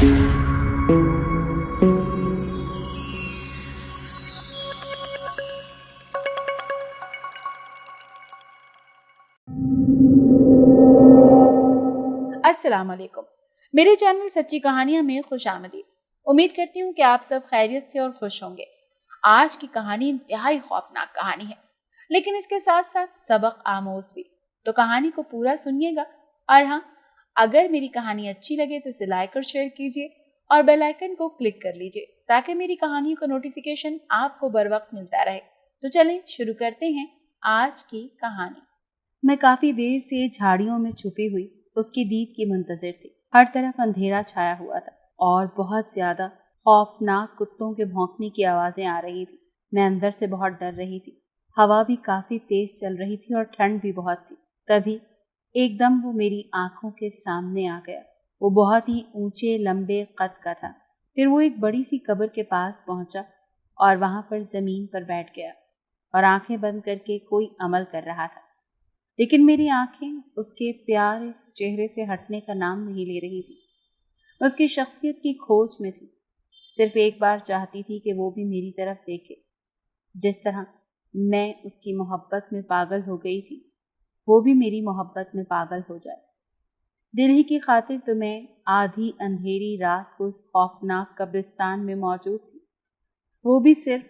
السلام علیکم، میرے چینل سچی کہانیاں میں خوش آمدید۔ امید کرتی ہوں کہ آپ سب خیریت سے اور خوش ہوں گے۔ آج کی کہانی انتہائی خوفناک کہانی ہے، لیکن اس کے ساتھ ساتھ سبق آموز بھی۔ تو کہانی کو پورا سنیے گا، اور ہاں، اگر میری کہانی اچھی لگے تو اسے لائک اور شیئر کیجیے اور بیل آئیکن کو کلک کر لیجیے تاکہ میری کہانیوں کا نوٹیفیکیشن آپ کو بر وقت ملتا رہے۔ تو چلیں شروع کرتے ہیں آج کی کہانی۔ میں کافی دیر سے جھاڑیوں میں چھپی ہوئی اس کی دید کی منتظر تھی۔ ہر طرف اندھیرا چھایا ہوا تھا اور بہت زیادہ خوفناک کتوں کے بھونکنے کی آوازیں آ رہی تھی۔ میں اندر سے بہت ڈر رہی تھی۔ ہوا بھی کافی تیز چل رہی تھی اور ٹھنڈ بھی بہت تھی۔ تبھی ایک دم وہ میری آنکھوں کے سامنے آ گیا۔ وہ بہت ہی اونچے لمبے قد کا تھا۔ پھر وہ ایک بڑی سی قبر کے پاس پہنچا اور وہاں پر زمین پر بیٹھ گیا اور آنکھیں بند کر کے کوئی عمل کر رہا تھا، لیکن میری آنکھیں اس کے پیارے سے چہرے سے ہٹنے کا نام نہیں لے رہی تھی۔ اس کی شخصیت کی کھوج میں تھی، صرف ایک بار چاہتی تھی کہ وہ بھی میری طرف دیکھے۔ جس طرح میں اس کی محبت میں پاگل ہو گئی تھی، وہ بھی میری محبت میں پاگل ہو جائے۔ دل ہی کی خاطر تو میں آدھی اندھیری رات کو اس خوفناک قبرستان میں موجود تھی، وہ بھی صرف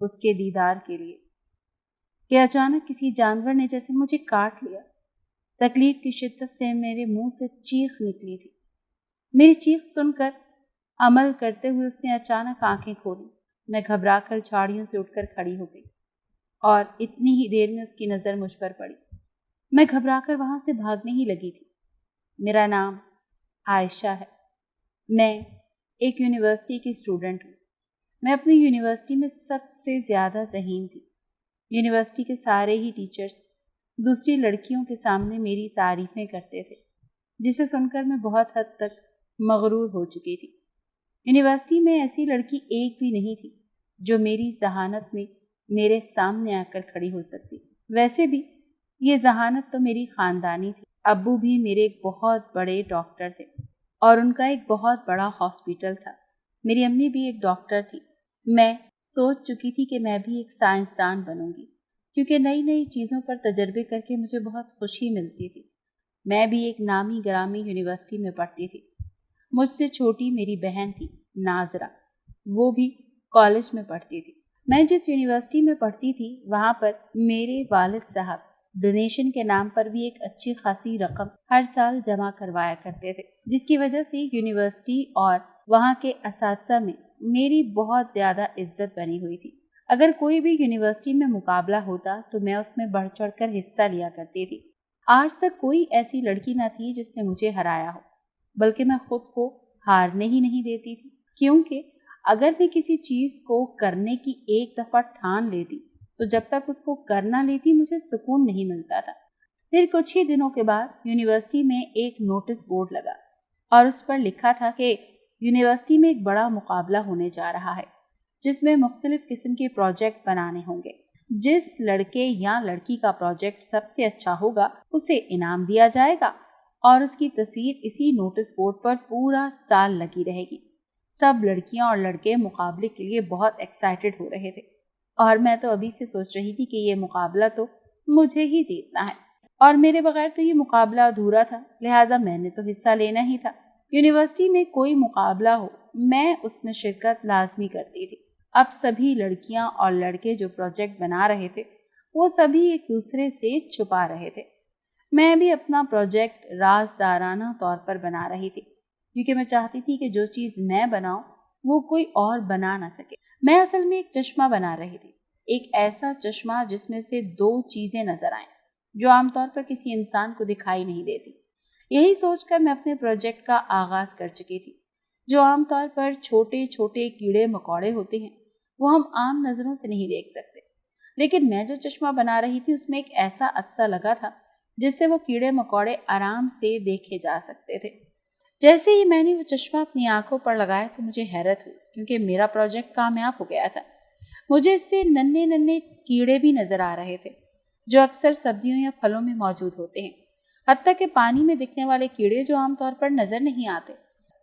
اس کے دیدار کے لیے، کہ اچانک کسی جانور نے جیسے مجھے کاٹ لیا۔ تکلیف کی شدت سے میرے منہ سے چیخ نکلی تھی۔ میری چیخ سن کر عمل کرتے ہوئے اس نے اچانک آنکھیں کھولی۔ میں گھبرا کر جھاڑیوں سے اٹھ کر کھڑی ہو گئی اور اتنی ہی دیر میں اس کی نظر مجھ پر پڑی۔ میں گھبرا کر وہاں سے بھاگنے ہی لگی تھی۔ میرا نام عائشہ ہے۔ میں ایک یونیورسٹی کی اسٹوڈنٹ ہوں۔ میں اپنی یونیورسٹی میں سب سے زیادہ ذہین تھی۔ یونیورسٹی کے سارے ہی ٹیچرز دوسری لڑکیوں کے سامنے میری تعریفیں کرتے تھے، جسے سن کر میں بہت حد تک مغرور ہو چکی تھی۔ یونیورسٹی میں ایسی لڑکی ایک بھی نہیں تھی جو میری ذہانت میں میرے سامنے آ کر کھڑی ہو سکتی۔ ویسے بھی یہ ذہانت تو میری خاندانی تھی۔ ابو بھی میرے ایک بہت بڑے ڈاکٹر تھے اور ان کا ایک بہت بڑا ہاسپٹل تھا۔ میری امی بھی ایک ڈاکٹر تھی۔ میں سوچ چکی تھی کہ میں بھی ایک سائنسدان بنوں گی، کیونکہ نئی نئی چیزوں پر تجربے کر کے مجھے بہت خوشی ملتی تھی۔ میں بھی ایک نامی گرامی یونیورسٹی میں پڑھتی تھی۔ مجھ سے چھوٹی میری بہن تھی ناظرہ، وہ بھی کالج میں پڑھتی تھی۔ میں جس یونیورسٹی میں پڑھتی تھی وہاں پر میرے والد صاحب ڈونیشن کے نام پر بھی ایک اچھی خاصی رقم ہر سال جمع کروایا کرتے تھے، جس کی وجہ سے یونیورسٹی اور وہاں کے اساتذہ میں میری بہت زیادہ عزت بنی ہوئی تھی۔ اگر کوئی بھی یونیورسٹی میں مقابلہ ہوتا تو میں اس میں بڑھ چڑھ کر حصہ لیا کرتی تھی۔ آج تک کوئی ایسی لڑکی نہ تھی جس نے مجھے ہرایا ہو، بلکہ میں خود کو ہارنے ہی نہیں دیتی تھی، کیونکہ اگر میں کسی چیز کو کرنے کی ایک دفعہ ٹھان لیتی تو جب تک اس کو کرنا لیتی مجھے سکون نہیں ملتا تھا۔ پھر کچھ ہی دنوں کے بعد یونیورسٹی میں ایک نوٹس بورڈ لگا اور اس پر لکھا تھا کہ یونیورسٹی میں ایک بڑا مقابلہ ہونے جا رہا ہے، جس میں مختلف قسم کے پروجیکٹ بنانے ہوں گے۔ جس لڑکے یا لڑکی کا پروجیکٹ سب سے اچھا ہوگا اسے انعام دیا جائے گا اور اس کی تصویر اسی نوٹس بورڈ پر پورا سال لگی رہے گی۔ سب لڑکیاں اور لڑکے مقابلے کے لیے بہت ایکسائٹڈ ہو رہے تھے اور میں تو ابھی سے سوچ رہی تھی کہ یہ مقابلہ تو مجھے ہی جیتنا ہے اور میرے بغیر تو یہ مقابلہ ادھورا تھا، لہٰذا میں نے تو حصہ لینا ہی تھا۔ یونیورسٹی میں کوئی مقابلہ ہو میں اس میں شرکت لازمی کرتی تھی۔ اب سبھی لڑکیاں اور لڑکے جو پروجیکٹ بنا رہے تھے وہ سبھی ایک دوسرے سے چھپا رہے تھے۔ میں بھی اپنا پروجیکٹ رازدارانہ طور پر بنا رہی تھی، کیونکہ میں چاہتی تھی کہ جو چیز میں بناؤں وہ کوئی اور بنا نہ سکے۔ میں اصل میں ایک چشمہ بنا رہی تھی، ایک ایسا چشمہ جس میں سے دو چیزیں نظر آئیں جو عام طور پر کسی انسان کو دکھائی نہیں دیتی۔ یہی سوچ کر میں اپنے پروجیکٹ کا آغاز کر چکی تھی۔ جو عام طور پر چھوٹے چھوٹے کیڑے مکوڑے ہوتے ہیں وہ ہم عام نظروں سے نہیں دیکھ سکتے، لیکن میں جو چشمہ بنا رہی تھی اس میں ایک ایسا عدسہ لگا تھا جس سے وہ کیڑے مکوڑے آرام سے دیکھے جا سکتے تھے۔ جیسے ہی میں نے وہ چشمہ اپنی آنکھوں پر لگایا تو مجھے حیرت ہوئی، کیونکہ میرا پروجیکٹ کامیاب ہو گیا تھا۔ مجھے اس سے ننھے ننھے کیڑے بھی نظر آ رہے تھے جو اکثر سبزیوں یا پھلوں میں موجود ہوتے ہیں، حتیٰ کہ پانی میں دکھنے والے کیڑے جو عام طور پر نظر نہیں آتے۔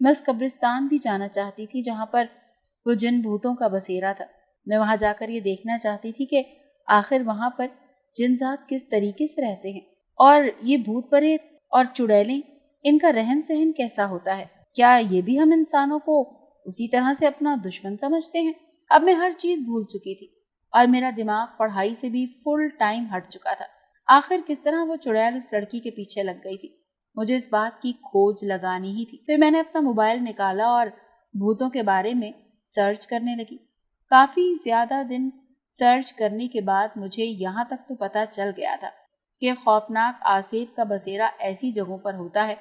میں اس قبرستان بھی جانا چاہتی تھی جہاں پر وہ جن بھوتوں کا بسیرا تھا۔ میں وہاں جا کر یہ دیکھنا چاہتی تھی کہ آخر وہاں پر جن ذات کس طریقے سے رہتے ہیں، اور یہ بھوت پریت اور چڑیلیں، ان کا رہن سہن کیسا ہوتا ہے۔ کیا یہ بھی ہم انسانوں کو اسی طرح سے اپنا دشمن سمجھتے ہیں؟ اب میں ہر چیز بھول چکی تھی اور میرا دماغ پڑھائی سے بھی فل ٹائم ہٹ چکا تھا۔ آخر کس طرح وہ چڑیل اس لڑکی کے پیچھے لگ گئی تھی، مجھے اس بات کی کھوج لگانی ہی تھی۔ پھر میں نے اپنا موبائل نکالا اور بھوتوں کے بارے میں سرچ کرنے لگی۔ کافی زیادہ دن سرچ کرنے کے بعد مجھے یہاں تک تو پتا چل گیا تھا کہ خوفناک آسیب کا بسیرا ایسی جگہوں پر ہوتا ہے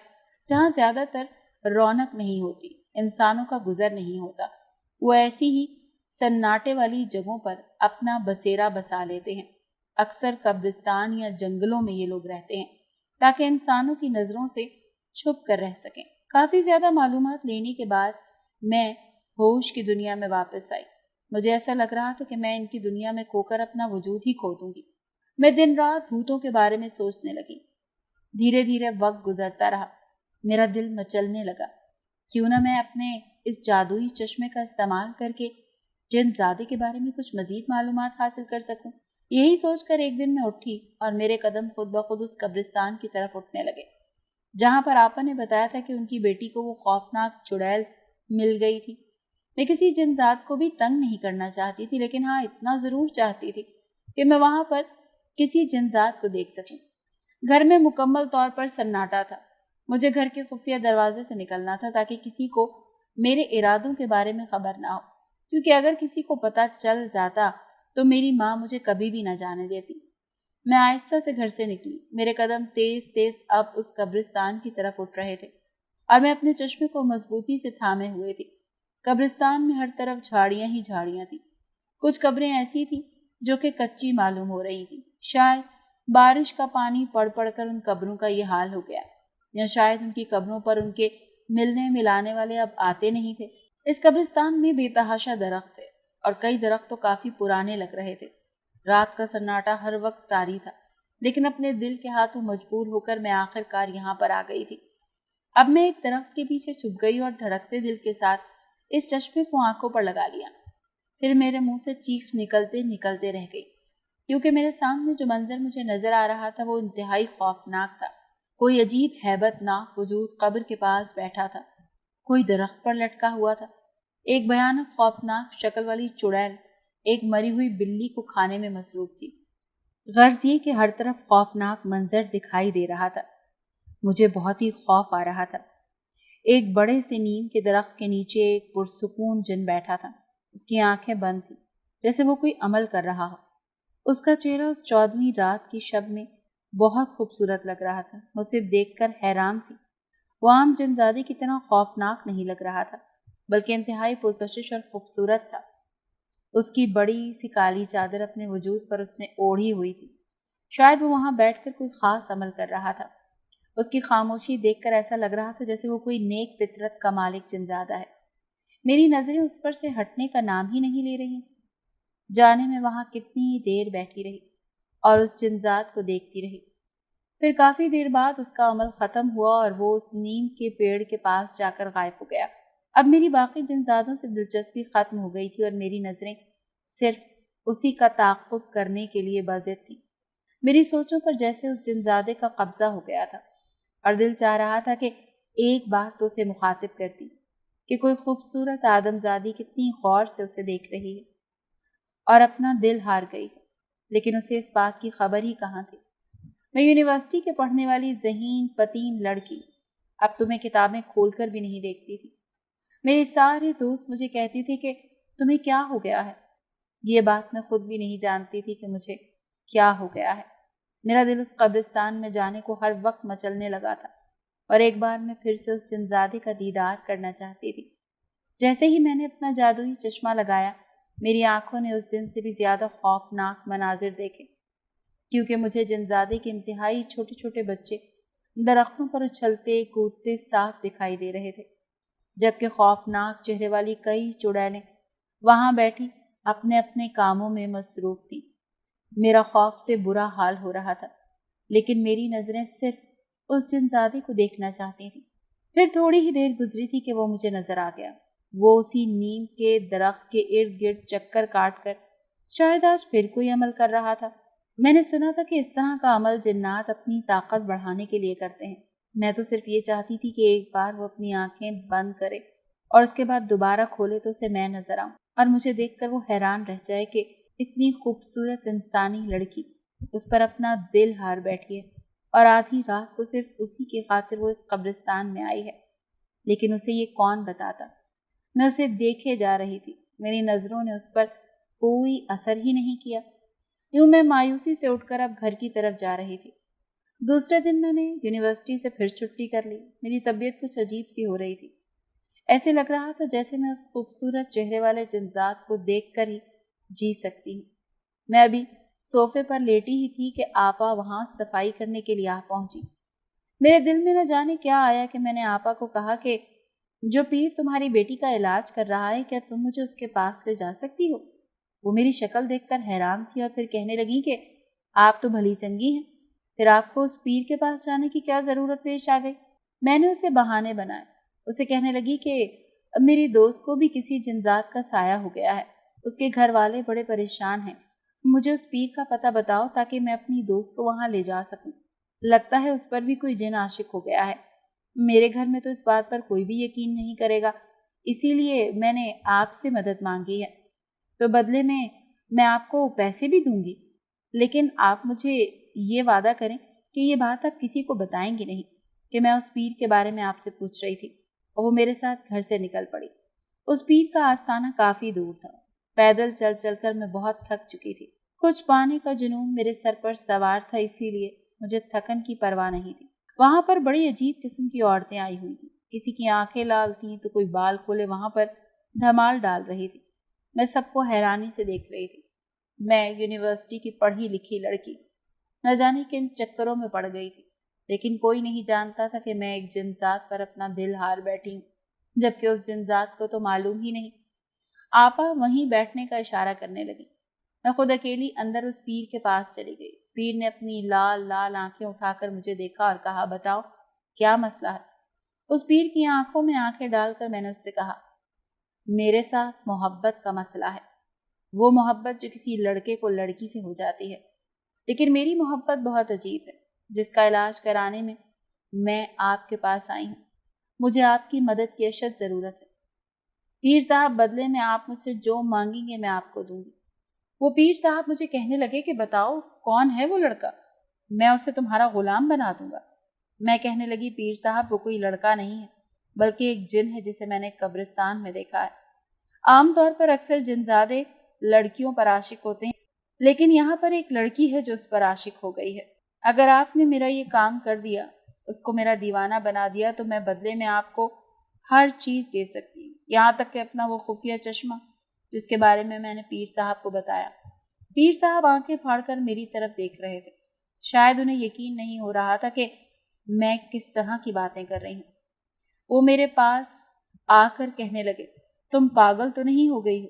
جہاں زیادہ تر رونق نہیں ہوتی، انسانوں کا گزر نہیں ہوتا۔ وہ ایسی ہی سناٹے والی جگہوں پر اپنا بسیرا بسا لیتے ہیں۔ اکثر قبرستان یا جنگلوں میں یہ لوگ رہتے ہیں تاکہ انسانوں کی نظروں سے چھپ کر رہ سکیں۔ کافی زیادہ معلومات لینے کے بعد میں ہوش کی دنیا میں واپس آئی۔ مجھے ایسا لگ رہا تھا کہ میں ان کی دنیا میں کھو کر اپنا وجود ہی کھو دوں گی۔ میں دن رات بھوتوں کے بارے میں سوچنے لگی۔ دھیرے دھیرے وقت گزرتا رہا، میرا دل مچلنے لگا۔ کیوں نہ میں اپنے اس جادوئی چشمے کا استعمال کر کے جن زادے کے بارے میں کچھ مزید معلومات حاصل کر سکوں۔ یہی سوچ کر ایک دن میں اٹھی اور میرے قدم خود بخود اس قبرستان کی طرف اٹھنے لگے جہاں پر آپا نے بتایا تھا کہ ان کی بیٹی کو وہ خوفناک چڑیل مل گئی تھی۔ میں کسی جن ذات کو بھی تنگ نہیں کرنا چاہتی تھی، لیکن ہاں اتنا ضرور چاہتی تھی کہ میں وہاں پر کسی جن ذات کو دیکھ سکوں۔ گھر میں مکمل طور پر سناٹا تھا۔ مجھے گھر کے خفیہ دروازے سے نکلنا تھا تاکہ کسی کو میرے ارادوں کے بارے میں خبر نہ ہو، کیونکہ اگر کسی کو پتہ چل جاتا تو میری ماں مجھے کبھی بھی نہ جانے دیتی۔ میں آہستہ سے گھر سے نکلی۔ میرے قدم تیز تیز اب اس قبرستان کی طرف اٹھ رہے تھے اور میں اپنے چشمے کو مضبوطی سے تھامے ہوئے تھی۔ قبرستان میں ہر طرف جھاڑیاں ہی جھاڑیاں تھیں۔ کچھ قبریں ایسی تھیں جو کہ کچی معلوم ہو رہی تھی۔ شاید بارش کا پانی پڑ پڑ کر ان قبروں کا یہ حال ہو گیا، یا شاید ان کی قبروں پر ان کے ملنے ملانے والے اب آتے نہیں تھے۔ اس قبرستان میں بے تحاشا درخت تھے اور کئی درخت تو کافی پرانے لگ رہے تھے۔ رات کا سناٹا ہر وقت طاری تھا، لیکن اپنے دل کے ہاتھوں مجبور ہو کر میں آخر کار یہاں پر آ گئی تھی۔ اب میں ایک درخت کے پیچھے چھپ گئی اور دھڑکتے دل کے ساتھ اس چشمے کو آنکھوں پر لگا لیا۔ پھر میرے منہ سے چیخ نکلتے نکلتے رہ گئی، کیونکہ میرے سامنے جو منظر مجھے نظر آ رہا تھا وہ انتہائی خوفناک تھا۔ کوئی عجیب ہیبت ناک وجود قبر کے پاس بیٹھا تھا، کوئی درخت پر لٹکا ہوا تھا۔ ایک بھیانک خوفناک شکل والی چڑیل ایک مری ہوئی بلی کو کھانے میں مصروف تھی۔ غرض یہ کہ ہر طرف خوفناک منظر دکھائی دے رہا تھا۔ مجھے بہت ہی خوف آ رہا تھا۔ ایک بڑے سے نیم کے درخت کے نیچے ایک پرسکون جن بیٹھا تھا۔ اس کی آنکھیں بند تھیں جیسے وہ کوئی عمل کر رہا ہو۔ اس کا چہرہ اس 14ویں رات کی شب میں بہت خوبصورت لگ رہا تھا۔ میں اسے دیکھ کر حیران تھی۔ وہ عام جنزادے کی طرح خوفناک نہیں لگ رہا تھا، بلکہ انتہائی پرکشش اور خوبصورت تھا۔ اس کی بڑی سی کالی چادر اپنے وجود پر اس نے اوڑھی ہوئی تھی۔ شاید وہ وہاں بیٹھ کر کوئی خاص عمل کر رہا تھا۔ اس کی خاموشی دیکھ کر ایسا لگ رہا تھا جیسے وہ کوئی نیک فطرت کا مالک جنزادہ ہے۔ میری نظریں اس پر سے ہٹنے کا نام ہی نہیں لے رہی۔ جانے میں وہاں کتنی دیر بیٹھی رہی اور اس جنزاد کو دیکھتی رہی۔ پھر کافی دیر بعد اس کا عمل ختم ہوا اور وہ اس نیم کے پیڑ کے پاس جا کر غائب ہو گیا۔ اب میری باقی جنزادوں سے دلچسپی ختم ہو گئی تھی اور میری نظریں صرف اسی کا تعاقب کرنے کے لیے بازید تھی۔ میری سوچوں پر جیسے اس جنزادے کا قبضہ ہو گیا تھا اور دل چاہ رہا تھا کہ ایک بار تو اسے مخاطب کرتی کہ کوئی خوبصورت آدمزادی کتنی غور سے اسے دیکھ رہی ہے اور اپنا دل ہار گئی ہے، لیکن اسے اس بات کی خبر ہی کہاں تھی۔ میں یونیورسٹی کے پڑھنے والی ذہین فتین لڑکی اب تمہیں کتابیں کھول کر بھی نہیں دیکھتی تھی۔ میرے سارے دوست مجھے کہتی تھی کہ تمہیں کیا ہو گیا ہے۔ یہ بات میں خود بھی نہیں جانتی تھی کہ مجھے کیا ہو گیا ہے۔ میرا دل اس قبرستان میں جانے کو ہر وقت مچلنے لگا تھا اور ایک بار میں پھر سے اس جنزادے کا دیدار کرنا چاہتی تھی۔ جیسے ہی میں نے اپنا جادوئی چشمہ لگایا، میری آنکھوں نے اس دن سے بھی زیادہ خوفناک مناظر دیکھے، کیونکہ مجھے جنزادے کے انتہائی چھوٹے چھوٹے بچے درختوں پر اچھلتے کودتے صاف دکھائی دے رہے تھے، جبکہ خوفناک چہرے والی کئی چڑیلیں وہاں بیٹھی اپنے اپنے کاموں میں مصروف تھیں۔ میرا خوف سے برا حال ہو رہا تھا، لیکن میری نظریں صرف اس جنزادے کو دیکھنا چاہتی تھیں۔ پھر تھوڑی ہی دیر گزری تھی کہ وہ مجھے نظر آ گیا۔ وہ اسی نیم کے درخت کے ارد گرد چکر کاٹ کر شاید آج پھر کوئی عمل کر رہا تھا۔ میں نے سنا تھا کہ اس طرح کا عمل جنات اپنی طاقت بڑھانے کے لیے کرتے ہیں۔ میں تو صرف یہ چاہتی تھی کہ ایک بار وہ اپنی آنکھیں بند کرے اور اس کے بعد دوبارہ کھولے تو اسے میں نظر آؤں اور مجھے دیکھ کر وہ حیران رہ جائے کہ اتنی خوبصورت انسانی لڑکی اس پر اپنا دل ہار بیٹھی ہے اور آدھی رات کو صرف اسی کی خاطر وہ اس قبرستان میں آئی ہے۔ لیکن اسے یہ کون بتاتا؟ میں اسے دیکھے جا رہی تھی، میری نظروں نے اس پر کوئی اثر ہی نہیں کیا۔ یوں میں مایوسی سے اٹھ کر اب گھر کی طرف جا رہی تھی۔ دوسرے دن میں نے یونیورسٹی سے پھر چھٹی کر لی۔ میری طبیعت کچھ عجیب سی ہو رہی تھی، ایسے لگ رہا تھا جیسے میں اس خوبصورت چہرے والے جنزات کو دیکھ کر ہی جی سکتی ہوں۔ میں ابھی صوفے پر لیٹی ہی تھی کہ آپا وہاں صفائی کرنے کے لیے آ پہنچی۔ میرے دل میں نہ جانے کیا آیا کہ میں نے آپا کو کہا کہ جو پیر تمہاری بیٹی کا علاج کر رہا ہے، کیا تم مجھے اس کے پاس لے جا سکتی ہو؟ وہ میری شکل دیکھ کر حیران تھی اور پھر کہنے لگی کہ آپ تو بھلی چنگی ہیں، پھر آپ کو اس پیر کے پاس جانے کی کیا ضرورت پیش آ گئی؟ میں نے اسے بہانے بنائے۔ اسے کہنے لگی کہ میری دوست کو بھی کسی جنزات کا سایہ ہو گیا ہے، اس کے گھر والے بڑے پریشان ہیں، مجھے اس پیر کا پتہ بتاؤ تاکہ میں اپنی دوست کو وہاں لے جا سکوں، لگتا ہے اس پر بھی کوئی جن عاشق ہو گیا ہے۔ میرے گھر میں تو اس بات پر کوئی بھی یقین نہیں کرے گا، اسی لیے میں نے آپ سے مدد مانگی ہے، تو بدلے میں آپ کو پیسے بھی دوں گی، لیکن آپ مجھے یہ وعدہ کریں کہ یہ بات آپ کسی کو بتائیں گے نہیں کہ میں اس پیر کے بارے میں آپ سے پوچھ رہی تھی۔ اور وہ میرے ساتھ گھر سے نکل پڑی۔ اس پیر کا آستانہ کافی دور تھا، پیدل چل چل کر میں بہت تھک چکی تھی۔ کچھ پانے کا جنون میرے سر پر سوار تھا، اسی لیے مجھے تھکن کی پرواہ نہیں تھی۔ وہاں پر بڑی عجیب قسم کی عورتیں آئی ہوئی تھیں، کسی کی آنکھیں لال تھیں تو کوئی بال کھولے وہاں پر دھمال ڈال رہی تھی۔ میں سب کو حیرانی سے دیکھ رہی تھی۔ میں یونیورسٹی کی پڑھی لکھی لڑکی نہ جانے کن چکروں میں پڑ گئی تھی، لیکن کوئی نہیں جانتا تھا کہ میں ایک جنزات پر اپنا دل ہار بیٹھی ہوں، جبکہ اس جنزات کو تو معلوم ہی نہیں۔ آپا وہیں بیٹھنے کا اشارہ کرنے لگی۔ میں خود اکیلی اندر اس پیر کے پاس چلی گئی۔ پیر نے اپنی لال لال آنکھیں اٹھا کر مجھے دیکھا اور کہا، بتاؤ کیا مسئلہ ہے؟ اس پیر کی آنکھوں میں آنکھیں ڈال کر میں نے اس سے کہا، میرے ساتھ محبت کا مسئلہ ہے، وہ محبت جو کسی لڑکے کو لڑکی سے ہو جاتی ہے، لیکن میری محبت بہت عجیب ہے جس کا علاج کرانے میں آپ کے پاس آئی ہوں۔ مجھے آپ کی مدد کی اشد ضرورت ہے۔ پیر صاحب بدلے میں آپ مجھ سے جو مانگیں گے میں آپ کو دوں گی۔ وہ پیر صاحب مجھے کہنے لگے کہ بتاؤ کون ہے وہ لڑکا، میں اسے تمہارا غلام بنا دوں گا۔ میں کہنے لگی، پیر صاحب وہ کوئی لڑکا نہیں ہے بلکہ ایک جن ہے جسے میں نے قبرستان میں دیکھا ہے۔ عام طور پر اکثر جنزادے لڑکیوں پر عاشق ہوتے ہیں، لیکن یہاں پر ایک لڑکی ہے جو اس پر عاشق ہو گئی ہے۔ اگر آپ نے میرا یہ کام کر دیا، اس کو میرا دیوانہ بنا دیا، تو میں بدلے میں آپ کو ہر چیز دے سکتی ہوں، یہاں تک کہ اپنا وہ خفیہ چشمہ جس کے بارے میں نے پیر صاحب کو بتایا۔ پیر صاحب آنکھیں پھاڑ کر میری طرف دیکھ رہے تھے، شاید انہیں یقین نہیں ہو رہا تھا کہ میں کس طرح کی باتیں کر رہی ہوں۔ وہ میرے پاس آ کر کہنے لگے، تم پاگل تو نہیں ہو گئی ہو؟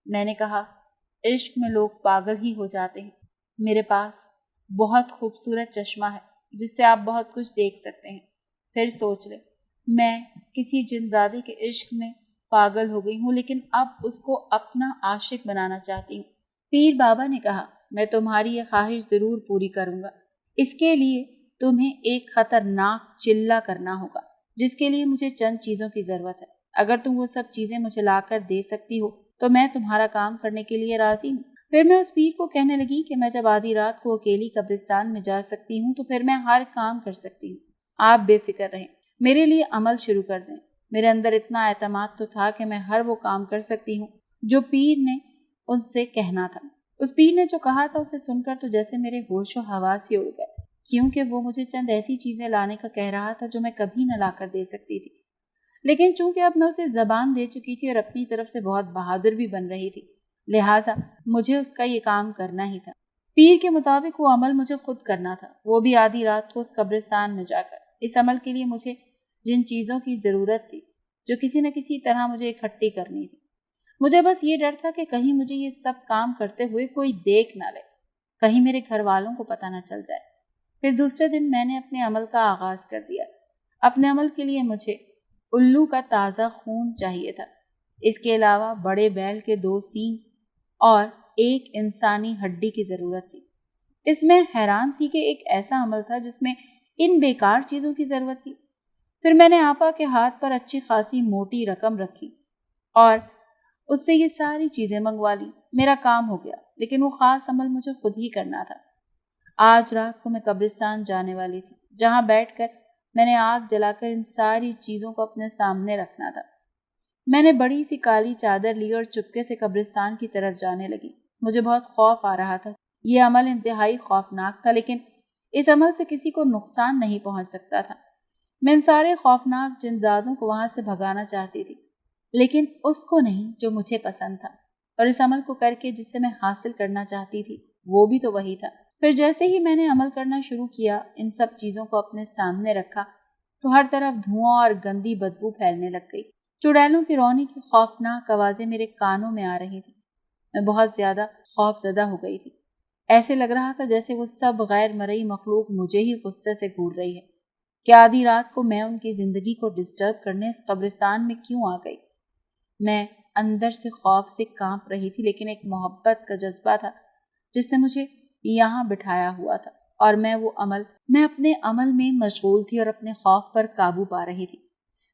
میں نے کہا، عشق میں لوگ پاگل ہی ہو جاتے ہیں۔ میرے پاس بہت خوبصورت چشمہ ہے جس سے آپ بہت کچھ دیکھ سکتے ہیں، پھر سوچ لیں۔ میں کسی جنزادے کے عشق میں پاگل ہو گئی ہوں، لیکن اب اس کو اپنا عاشق بنانا چاہتی ہوں۔ پیر بابا نے کہا، میں تمہاری یہ خواہش ضرور پوری کروں گا۔ اس کے لیے تمہیں ایک خطرناک چلہ کرنا ہوگا جس کے لیے مجھے چند چیزوں کی ضرورت ہے۔ اگر تم وہ سب چیزیں مجھے لا کر دے سکتی ہو تو میں تمہارا کام کرنے کے لیے راضی ہوں۔ پھر میں اس پیر کو کہنے لگی کہ میں جب آدھی رات کو اکیلی قبرستان میں جا سکتی ہوں تو پھر میں ہر کام کر سکتی ہوں۔ آپ بے فکر رہیں، میرے لیے عمل شروع کر دیں۔ میرے اندر اتنا اعتماد تو تھا کہ میں ہر وہ کام کر سکتی ہوں جو پیر نے ان سے کہنا تھا۔ اس پیر نے جو کہا تھا اسے سن کر تو جیسے میرے ہوش و حواس ہی اڑ گئے، کیونکہ وہ مجھے چند ایسی چیزیں لانے کا کہہ رہا تھا جو میں کبھی نہ لا کر دے سکتی تھی، لیکن چونکہ اب میں اسے زبان دے چکی تھی اور اپنی طرف سے بہت بہادر بھی بن رہی تھی، لہٰذا مجھے اس کا یہ کام کرنا ہی تھا۔ پیر کے مطابق وہ عمل مجھے خود کرنا تھا، وہ بھی آدھی رات کو اس قبرستان میں جا کر۔ اس عمل کے لیے مجھے جن چیزوں کی ضرورت تھی جو کسی نہ کسی طرح مجھے اکٹھی کرنی تھی، مجھے بس یہ ڈر تھا کہ کہیں مجھے یہ سب کام کرتے ہوئے کوئی دیکھ نہ لے، کہیں میرے گھر والوں کو پتہ نہ چل جائے۔ پھر دوسرے دن میں نے اپنے عمل کا آغاز کر دیا۔ اپنے عمل کے لیے مجھے الو کا تازہ خون چاہیے تھا۔ اس کے علاوہ بڑے بیل کے 2 سینگ اور ایک انسانی ہڈی کی ضرورت تھی۔ اس میں حیران تھی کہ ایک ایسا عمل تھا جس میں ان بیکار چیزوں کی ضرورت تھی۔ پھر میں نے آپا کے ہاتھ پر اچھی خاصی موٹی رقم رکھی اور اس سے یہ ساری چیزیں منگوا لی۔ میرا کام ہو گیا، لیکن وہ خاص عمل مجھے خود ہی کرنا تھا۔ آج رات کو میں قبرستان جانے والی تھی، جہاں بیٹھ کر میں نے آگ جلا کر ان ساری چیزوں کو اپنے سامنے رکھنا تھا۔ میں نے بڑی سی کالی چادر لی اور چپکے سے قبرستان کی طرف جانے لگی۔ مجھے بہت خوف آ رہا تھا۔ یہ عمل انتہائی خوفناک تھا، لیکن اس عمل سے کسی کو نقصان نہیں پہنچ سکتا تھا۔ میں ان سارے خوفناک جنزادوں کو وہاں سے بھگانا چاہتی تھی، لیکن اس کو نہیں جو مجھے پسند تھا، اور اس عمل کو کر کے جسے میں حاصل کرنا چاہتی تھی وہ بھی تو وہی تھا۔ پھر جیسے ہی میں نے عمل کرنا شروع کیا، ان سب چیزوں کو اپنے سامنے رکھا، تو ہر طرف دھواں اور گندی بدبو پھیلنے لگ گئی۔ چڑیلوں کی رونی کی خوفناک آوازیں میرے کانوں میں آ رہی تھیں۔ میں بہت زیادہ خوف زدہ ہو گئی تھی۔ ایسے لگ رہا تھا جیسے وہ سب غیر مرئی مخلوق مجھے ہی غصے سے گھور رہی ہے کہ آدھی رات کو میں ان کی زندگی کو ڈسٹرب کرنے اس قبرستان میں کیوں آ گئی۔ میں اندر سے خوف سے کانپ رہی تھی، لیکن ایک محبت کا جذبہ تھا جس نے مجھے یہاں بٹھایا ہوا تھا، اور میں اپنے عمل میں مشغول تھی اور اپنے خوف پر قابو پا رہی تھی۔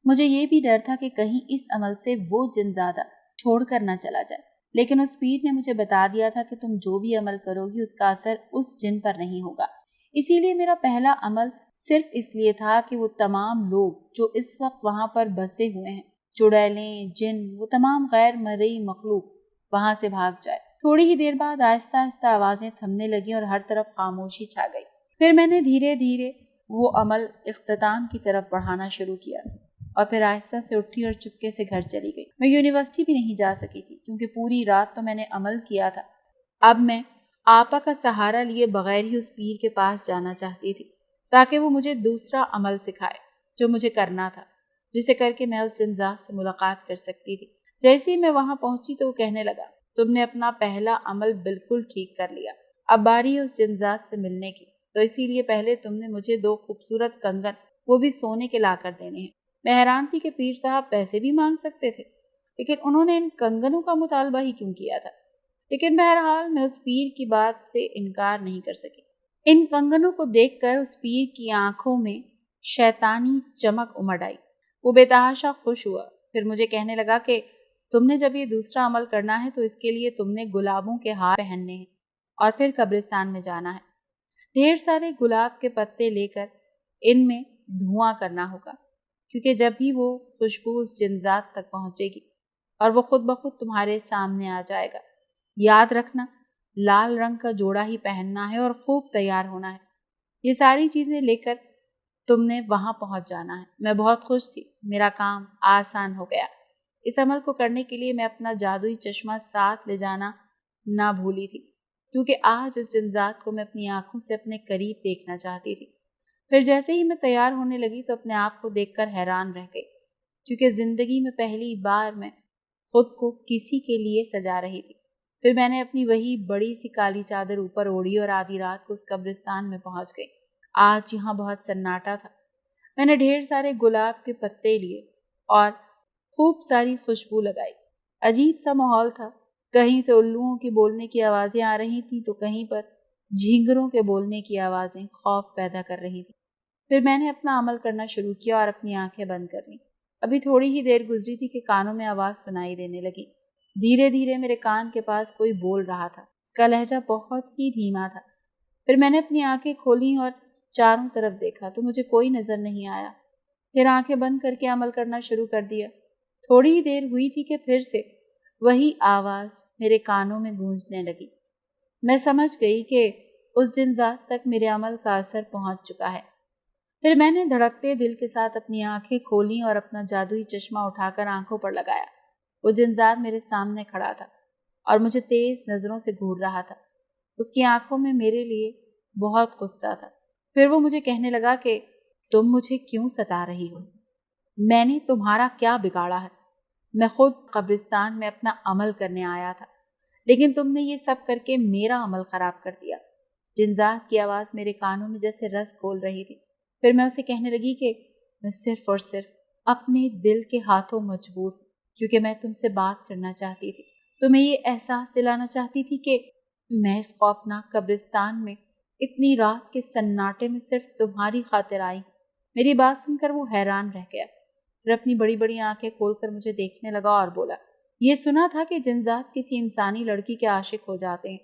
مجھے یہ بھی ڈر تھا کہ کہیں اس عمل سے وہ جن زیادہ چھوڑ کر نہ چلا جائے، لیکن اس پیر نے مجھے بتا دیا تھا کہ تم جو بھی عمل کرو گی اس کا اثر اس جن پر نہیں ہوگا۔ اسی لیے میرا پہلا عمل صرف اس لیے تھا کہ وہ تمام لوگ جو اس وقت وہاں پر بسے ہوئے ہیں، چڑیلیں، جن، وہ تمام غیر مرئی مخلوق وہاں سے بھاگ جائے۔ تھوڑی ہی دیر بعد آہستہ آہستہ آوازیں تھمنے لگیں اور ہر طرف خاموشی چھا گئی۔ پھر میں نے دھیرے دھیرے وہ عمل اختتام کی طرف بڑھانا شروع کیا، اور پھر آہستہ سے اٹھی اور چپکے سے گھر چلی گئی۔ میں یونیورسٹی بھی نہیں جا سکی تھی، کیونکہ پوری رات تو میں نے عمل کیا تھا۔ اب میں آپا کا سہارا لیے بغیر ہی اس پیر کے پاس جانا چاہتی تھی، تاکہ وہ مجھے دوسرا عمل سکھائے جو مجھے کرنا تھا، جسے کر کے میں اس جنزات سے ملاقات کر سکتی تھی۔ جیسے ہی میں وہاں پہنچی تو وہ کہنے لگا، تم نے اپنا پہلا عمل بالکل ٹھیک کر لیا، اب باری ہے اس جنزات سے ملنے کی، تو اسی لیے پہلے تم نے مجھے 2 خوبصورت کنگن، وہ بھی سونے کے لا کر دینے ہیں۔ میں حیران تھی کہ پیر صاحب پیسے بھی مانگ سکتے تھے، لیکن انہوں نے ان کنگنوں کا مطالبہ ہی کیوں کیا تھا؟ لیکن بہرحال میں اس پیر کی بات سے انکار نہیں کر سکی۔ ان کنگنوں کو دیکھ کر اس پیر کی آنکھوں میں شیطانی چمک امڑ آئی۔ وہ بے تحاشا خوش ہوا۔ پھر مجھے کہنے لگا کہ تم نے جب یہ دوسرا عمل کرنا ہے تو اس کے لیے تم نے گلابوں کے ہار پہننے ہیں اور پھر قبرستان میں جانا ہے۔ ڈھیر سارے گلاب کے پتے لے کر ان میں دھواں کرنا ہوگا، کیونکہ جب بھی وہ خوشبو اس جنزات تک پہنچے گی اور وہ خود بخود تمہارے سامنے آ جائے گا۔ یاد رکھنا، لال رنگ کا جوڑا ہی پہننا ہے اور خوب تیار ہونا ہے۔ یہ ساری چیزیں لے کر تم نے وہاں پہنچ جانا ہے۔ میں بہت خوش تھی، میرا کام آسان ہو گیا۔ اس عمل کو کرنے کے لیے میں اپنا جادوئی چشمہ ساتھ لے جانا نہ بھولی تھی، کیونکہ آج اس جنزات کو میں اپنی آنکھوں سے اپنے قریب دیکھنا چاہتی تھی۔ پھر جیسے ہی میں تیار ہونے لگی تو اپنے آپ کو دیکھ کر حیران رہ گئی، کیونکہ زندگی میں پہلی بار میں خود کو کسی کے لیے سجا رہی تھی۔ پھر میں نے اپنی وہی بڑی سی کالی چادر اوپر اوڑھی اور آدھی رات کو اس قبرستان میں پہنچ گئی۔ آج یہاں بہت سناٹا تھا۔ میں نے ڈھیر سارے گلاب کے پتے لیے اور خوب ساری خوشبو لگائی۔ عجیب سا ماحول تھا۔ کہیں سے الوؤں کی بولنے کی آوازیں آ رہی تھیں تو کہیں پر جھینگروں کے بولنے کی آوازیں خوف پیدا کر رہی تھیں۔ پھر میں نے اپنا عمل کرنا شروع کیا اور اپنی آنکھیں بند کر لیں۔ ابھی تھوڑی ہی دیر گزری تھی کہ کانوں میں آواز سنائی دینے لگی۔ دھیرے دھیرے میرے کان کے پاس کوئی بول رہا تھا۔ اس کا لہجہ بہت ہی دھیما تھا۔ پھر میں نے اپنی آنکھیں کھولیں اور چاروں طرف دیکھا تو مجھے کوئی نظر نہیں آیا۔ پھر آنکھیں بند کر کے عمل کرنا شروع کر دیا۔ تھوڑی ہی دیر ہوئی تھی کہ پھر سے وہی آواز میرے کانوں میں گونجنے لگی۔ میں سمجھ گئی کہ اس جنزات تک میرے عمل کا اثر پہنچ چکا ہے۔ پھر میں نے دھڑکتے دل کے ساتھ اپنی آنکھیں کھولیں اور اپنا جادوئی چشمہ اٹھا کر آنکھوں پر لگایا۔ وہ جنزات میرے سامنے کھڑا تھا اور مجھے تیز نظروں سے گھور رہا تھا۔ اس کی آنکھوں میں میرے لیے بہت غصہ تھا۔ پھر وہ مجھے کہنے لگا کہ تم مجھے کیوں ستا رہی ہو؟ میں نے تمہارا کیا بگاڑا ہے؟ میں خود قبرستان میں اپنا عمل کرنے آیا تھا، لیکن تم نے یہ سب کر کے میرا عمل خراب کر دیا۔ جنزات کی آواز میرے کانوں میں جیسے رس گھول رہی تھی۔ پھر میں اسے کہنے لگی کہ میں صرف اور صرف اپنے دل کے ہاتھوں مجبور ہوں، کیونکہ میں تم سے بات کرنا چاہتی تھی، تمہیں یہ احساس دلانا چاہتی تھی کہ میں اس خوفناک قبرستان میں اتنی رات کے سناٹے میں صرف تمہاری خاطر آئی ہوں۔ میری بات سن کر وہ حیران رہ گیا، پھر اپنی بڑی بڑی آنکھیں کھول کر مجھے دیکھنے لگا اور بولا، یہ سنا تھا کہ جنزات کسی انسانی لڑکی کے عاشق ہو جاتے ہیں،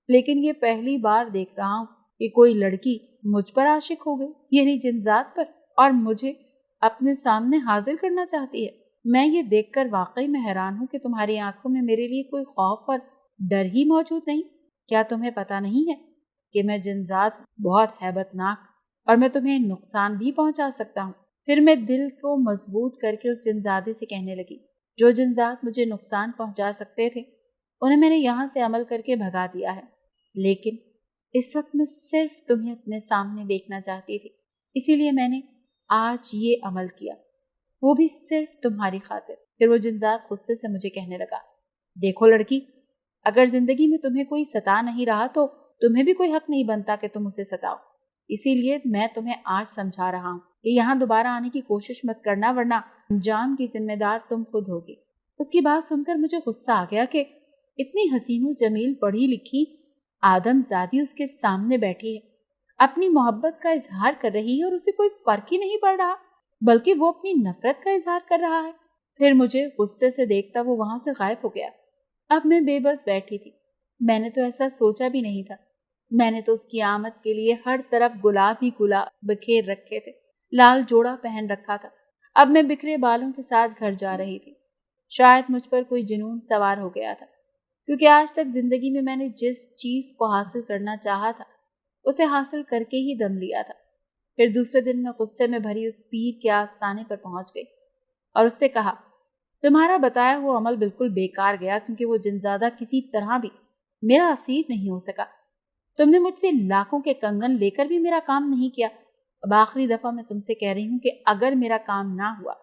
لیکن یہ پہلی بار دیکھ رہا ہوں کہ کوئی لڑکی مجھ پر عاشق ہو گئی، یعنی جنزات پر، اور مجھے اپنے سامنے حاضر کرنا چاہتی ہے۔ میں یہ دیکھ کر واقعی میں حیران ہوں کہ تمہاری آنکھوں میں میرے لیے کوئی خوف اور ڈر ہی موجود نہیں۔ کیا تمہیں پتا نہیں ہے کہ میں جنزات بہت ہیبت ناک اور میں تمہیں نقصان بھی پہنچا سکتا ہوں؟ پھر میں دل کو مضبوط کر کے اس جنزادے سے کہنے لگی، جو جنزات مجھے نقصان پہنچا سکتے تھے انہیں میں نے یہاں سے عمل کر کے بھگا دیا ہے، لیکن اس وقت میں صرف تمہیں اپنے سامنے دیکھنا چاہتی تھی، اسی لیے میں نے آج یہ عمل کیا، وہ بھی صرف تمہاری خاطر۔ پھر وہ جنزات غصے سے مجھے کہنے لگا، دیکھو لڑکی، اگر زندگی میں تمہیں کوئی ستا نہیں رہا تو تمہیں بھی کوئی حق نہیں بنتا کہ تم اسے ستاؤ، اسی لیے میں تمہیں آج سمجھا رہا ہوں کہ یہاں دوبارہ آنے کی کوشش مت کرنا، ورنہ انجام کی ذمہ دار تم خود ہوگی۔ اس کی بات سن کر مجھے غصہ آ گیا کہ اتنی حسین و جمیل پڑھی لکھی آدم زادی اس کے سامنے بیٹھی ہے، اپنی محبت کا اظہار کر رہی ہے اور اسے کوئی فرق ہی نہیں پڑ رہا، بلکہ وہ اپنی نفرت کا اظہار کر رہا ہے۔ پھر مجھے غصے سے دیکھتا وہ وہاں سے غائب ہو گیا۔ اب میں بے بس بیٹھی تھی، میں نے تو ایسا سوچا بھی نہیں تھا، میں نے تو اس کی آمد کے لیے ہر طرف گلاب ہی گلاب بکھیر رکھے تھے، لال جوڑا پہن رکھا تھا۔ اب میں بکھرے بالوں کے ساتھ گھر جا رہی تھی، شاید مجھ پر کوئی جنون سوار ہو گیا تھا، کیونکہ آج تک زندگی میں میں نے جس چیز کو حاصل کرنا چاہا تھا اسے حاصل کر کے ہی دم لیا تھا۔ پھر دوسرے دن میں غصے میں بھری اس پیر کے آستانے پر پہنچ گئی اور اس سے کہا، تمہارا بتایا ہوا عمل بالکل بیکار گیا، کیونکہ وہ جنزادہ کسی طرح بھی میرا اسیر نہیں ہو سکا۔ تم نے مجھ سے لاکھوں کے کنگن لے کر بھی میرا کام نہیں کیا۔ اب آخری دفعہ میں تم سے کہہ رہی ہوں کہ اگر میرا کام نہ ہوا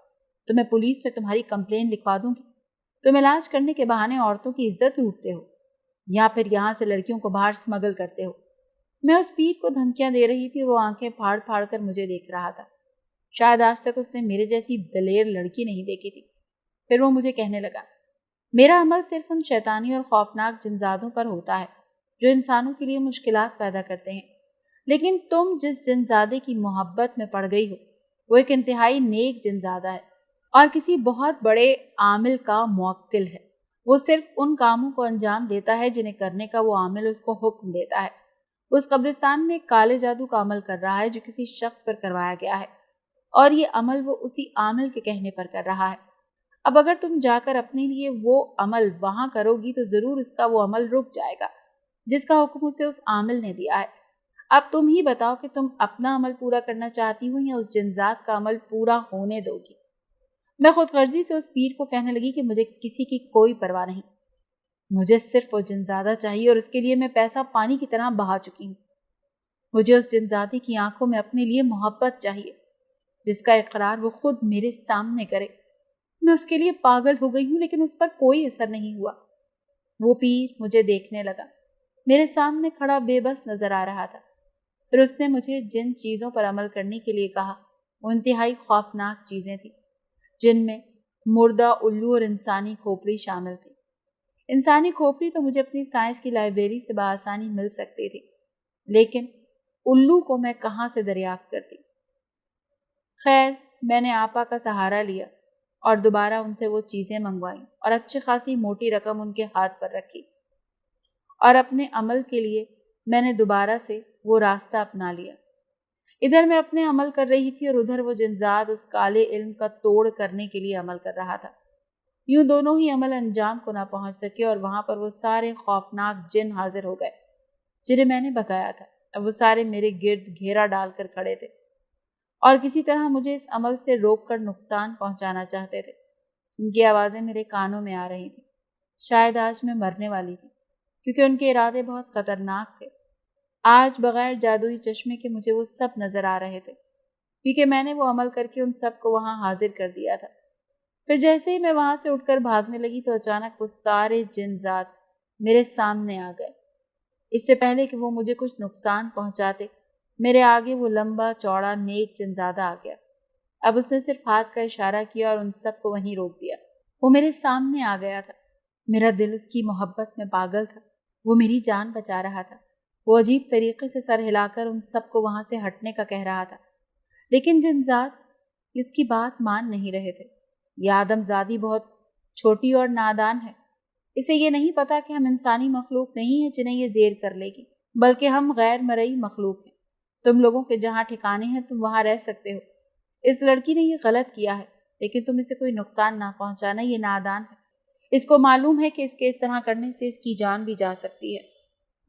تو میں پولیس میں تمہاری کمپلین لکھوا دوں گی۔ تم علاج کرنے کے بہانے عورتوں کی عزت لوٹتے ہو یا پھر یہاں سے لڑکیوں کو باہر سمگل کرتے ہو۔ میں اس پیر کو دھمکیاں دے رہی تھی اور وہ آنکھیں پھاڑ پھاڑ کر مجھے دیکھ رہا تھا، شاید آج تک اس نے میرے جیسی دلیر لڑکی نہیں دیکھی تھی۔ پھر وہ مجھے کہنے لگا، میرا عمل صرف ان شیطانی اور خوفناک جنزادوں پر ہوتا ہے جو انسانوں کے لیے مشکلات پیدا کرتے ہیں، لیکن تم جس جنزادے کی محبت میں پڑ گئی ہو وہ ایک انتہائی نیک جنزادہ ہے اور کسی بہت بڑے عامل کا موکل ہے۔ وہ صرف ان کاموں کو انجام دیتا ہے جنہیں کرنے کا وہ عامل اس کو حکم دیتا ہے۔ اس قبرستان میں کالے جادو کا عمل کر رہا ہے جو کسی شخص پر کروایا گیا ہے، اور یہ عمل وہ اسی عامل کے کہنے پر کر رہا ہے۔ اب اگر تم جا کر اپنے لیے وہ عمل وہاں کرو گی تو ضرور اس کا وہ عمل رک جائے گا جس کا حکم اسے اس عامل نے دیا ہے۔ اب تم ہی بتاؤ کہ تم اپنا عمل پورا کرنا چاہتی ہو یا اس جنزات کا عمل پورا ہونے دو گی۔ میں خود غرضی سے اس پیر کو کہنے لگی کہ مجھے کسی کی کوئی پرواہ نہیں، مجھے صرف وہ جنزادہ چاہیے اور اس کے لیے میں پیسہ پانی کی طرح بہا چکی ہوں۔ مجھے اس جنزادے کی آنکھوں میں اپنے لیے محبت چاہیے جس کا اقرار وہ خود میرے سامنے کرے۔ میں اس کے لیے پاگل ہو گئی ہوں لیکن اس پر کوئی اثر نہیں ہوا۔ وہ پیر مجھے دیکھنے لگا، میرے سامنے کھڑا بے بس نظر آ رہا تھا۔ پھر اس نے مجھے جن چیزوں پر عمل کرنے کے لیے کہا وہ انتہائی خوفناک چیزیں تھیں، جن میں مردہ الو اور انسانی کھوپڑی شامل تھی۔ انسانی کھوپڑی تو مجھے اپنی سائنس کی لائبریری سے بآسانی مل سکتی تھی، لیکن الو کو میں کہاں سے دریافت کرتی؟ خیر، میں نے آپا کا سہارا لیا اور دوبارہ ان سے وہ چیزیں منگوائیں اور اچھی خاصی موٹی رقم ان کے ہاتھ پر رکھی، اور اپنے عمل کے لیے میں نے دوبارہ سے وہ راستہ اپنا لیا۔ ادھر میں اپنے عمل کر رہی تھی اور ادھر وہ جنزاد اس کالے علم کا توڑ کرنے کے لیے عمل کر رہا تھا۔ یوں دونوں ہی عمل انجام کو نہ پہنچ سکے اور وہاں پر وہ سارے خوفناک جن حاضر ہو گئے جنہیں میں نے بھگایا تھا۔ اب وہ سارے میرے گرد گھیرا ڈال کر کھڑے تھے اور کسی طرح مجھے اس عمل سے روک کر نقصان پہنچانا چاہتے تھے۔ ان کی آوازیں میرے کانوں میں آ رہی تھیں، شاید آج میں مرنے والی تھی، کیونکہ ان کے ارادے بہت خطرناک تھے۔ آج بغیر جادوئی چشمے کے مجھے وہ سب نظر آ رہے تھے، کیونکہ میں نے وہ عمل کر کے ان سب کو وہاں حاضر کر دیا تھا۔ پھر جیسے ہی میں وہاں سے اٹھ کر بھاگنے لگی تو اچانک وہ سارے جنزاد میرے سامنے آ گئے۔ اس سے پہلے کہ وہ مجھے کچھ نقصان پہنچاتے، میرے آگے وہ لمبا چوڑا نیک جنزادہ آ گیا۔ اب اس نے صرف ہاتھ کا اشارہ کیا اور ان سب کو وہیں روک دیا۔ وہ میرے سامنے آ گیا تھا، میرا دل اس کی محبت میں پاگل تھا، وہ میری جان بچا رہا تھا۔ وہ عجیب طریقے سے سر ہلا کر ان سب کو وہاں سے ہٹنے کا کہہ رہا تھا، لیکن جن ذات اس کی بات مان نہیں رہے تھے۔ یہ آدم زادی بہت چھوٹی اور نادان ہے، اسے یہ نہیں پتا کہ ہم انسانی مخلوق نہیں ہیں جنہیں یہ زیر کر لے گی، بلکہ ہم غیر مرئی مخلوق ہیں۔ تم لوگوں کے جہاں ٹھکانے ہیں تم وہاں رہ سکتے ہو۔ اس لڑکی نے یہ غلط کیا ہے، لیکن تم اسے کوئی نقصان نہ پہنچانا، یہ نادان ہے۔ اس کو معلوم ہے کہ اس کے اس طرح کرنے سے اس کی جان بھی جا سکتی ہے۔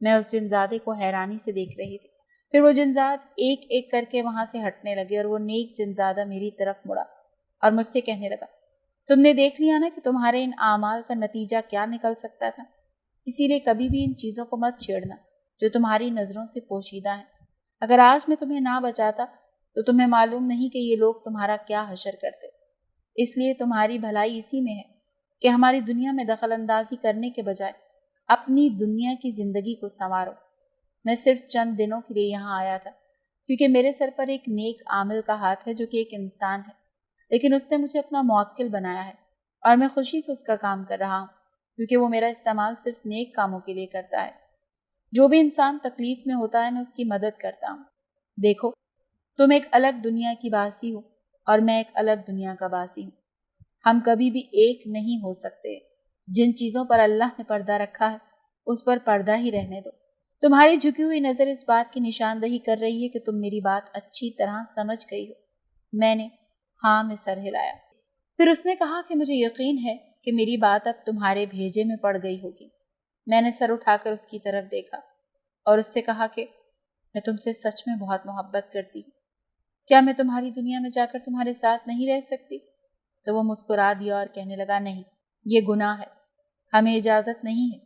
میں اس جنزادے کو حیرانی سے دیکھ رہی تھی۔ پھر وہ جنزاد ایک ایک کر کے وہاں سے ہٹنے لگے اور وہ نیک جنزادہ میری طرف مڑا اور مجھ سے کہنے لگا، تم نے دیکھ لیا نا کہ تمہارے ان اعمال کا نتیجہ کیا نکل سکتا تھا، اسی لیے کبھی بھی ان چیزوں کو مت چھیڑنا جو تمہاری نظروں سے پوشیدہ ہیں۔ اگر آج میں تمہیں نہ بچاتا تو تمہیں معلوم نہیں کہ یہ لوگ تمہارا کیا حشر کرتے۔ اس لیے تمہاری بھلائی اسی میں ہے کہ ہماری دنیا میں دخل اندازی کرنے کے بجائے اپنی دنیا کی زندگی کو سنوارو۔ میں صرف چند دنوں کے لیے یہاں آیا تھا کیونکہ میرے سر پر ایک نیک عامل کا ہاتھ ہے جو کہ ایک انسان ہے، لیکن اس نے مجھے اپنا موکل بنایا ہے اور میں خوشی سے اس کا کام کر رہا ہوں کیونکہ وہ میرا استعمال صرف نیک کاموں کے لیے کرتا ہے۔ جو بھی انسان تکلیف میں ہوتا ہے میں اس کی مدد کرتا ہوں۔ دیکھو، تم ایک الگ دنیا کی باسی ہو اور میں ایک الگ دنیا کا باسی ہوں۔ ہم کبھی بھی ایک نہیں ہو سکتے۔ جن چیزوں پر اللہ نے پردہ رکھا ہے اس پر پردہ ہی رہنے دو۔ تمہاری جھکی ہوئی نظر اس بات کی نشاندہی کر رہی ہے کہ تم میری بات اچھی طرح سمجھ گئی ہو۔ میں نے ہاں میں سر ہلایا۔ پھر اس نے کہا کہ مجھے یقین ہے کہ میری بات اب تمہارے بھیجے میں پڑ گئی ہوگی۔ میں نے سر اٹھا کر اس کی طرف دیکھا اور اس سے کہا کہ میں تم سے سچ میں بہت محبت کرتی ہوں۔ کیا میں تمہاری دنیا میں جا کر تمہارے ساتھ نہیں رہ سکتی؟ تو وہ مسکرا دیا اور کہنے لگا، نہیں، یہ گناہ ہے، ہمیں اجازت نہیں ہے۔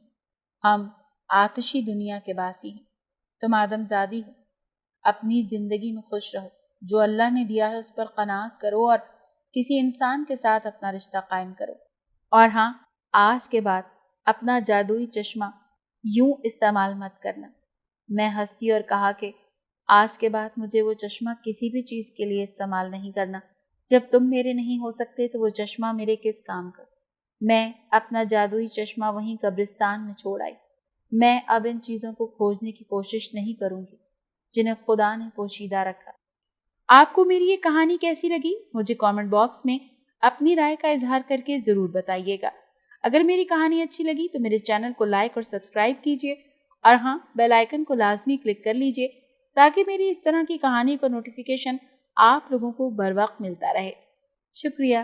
ہم آتشی دنیا کے باسی ہیں، تم آدم زادی ہو۔ اپنی زندگی میں خوش رہو، جو اللہ نے دیا ہے اس پر قناعت کرو اور کسی انسان کے ساتھ اپنا رشتہ قائم کرو۔ اور ہاں، آج کے بعد اپنا جادوئی چشمہ یوں استعمال مت کرنا۔ میں ہنسی اور کہا کہ آج کے بعد مجھے وہ چشمہ کسی بھی چیز کے لیے استعمال نہیں کرنا۔ جب تم میرے نہیں ہو سکتے تو وہ چشمہ میرے کس کام کا؟ میں اپنا جادوئی چشمہ وہیں قبرستان میں چھوڑ آئی۔ میں اب ان چیزوں کو کھوجنے کی کوشش نہیں کروں گی جنہیں خدا نے پوشیدہ رکھا۔ آپ کو میری یہ کہانی کیسی لگی؟ مجھے کامنٹ باکس میں اپنی رائے کا اظہار کر کے ضرور بتائیے گا۔ اگر میری کہانی اچھی لگی تو میرے چینل کو لائک اور سبسکرائب کیجیے، اور ہاں، بیل آئیکن کو لازمی کلک کر لیجیے تاکہ میری اس طرح کی کہانی کا نوٹیفیکیشن آپ لوگوں کو بر وقت ملتا رہے۔ شکریہ۔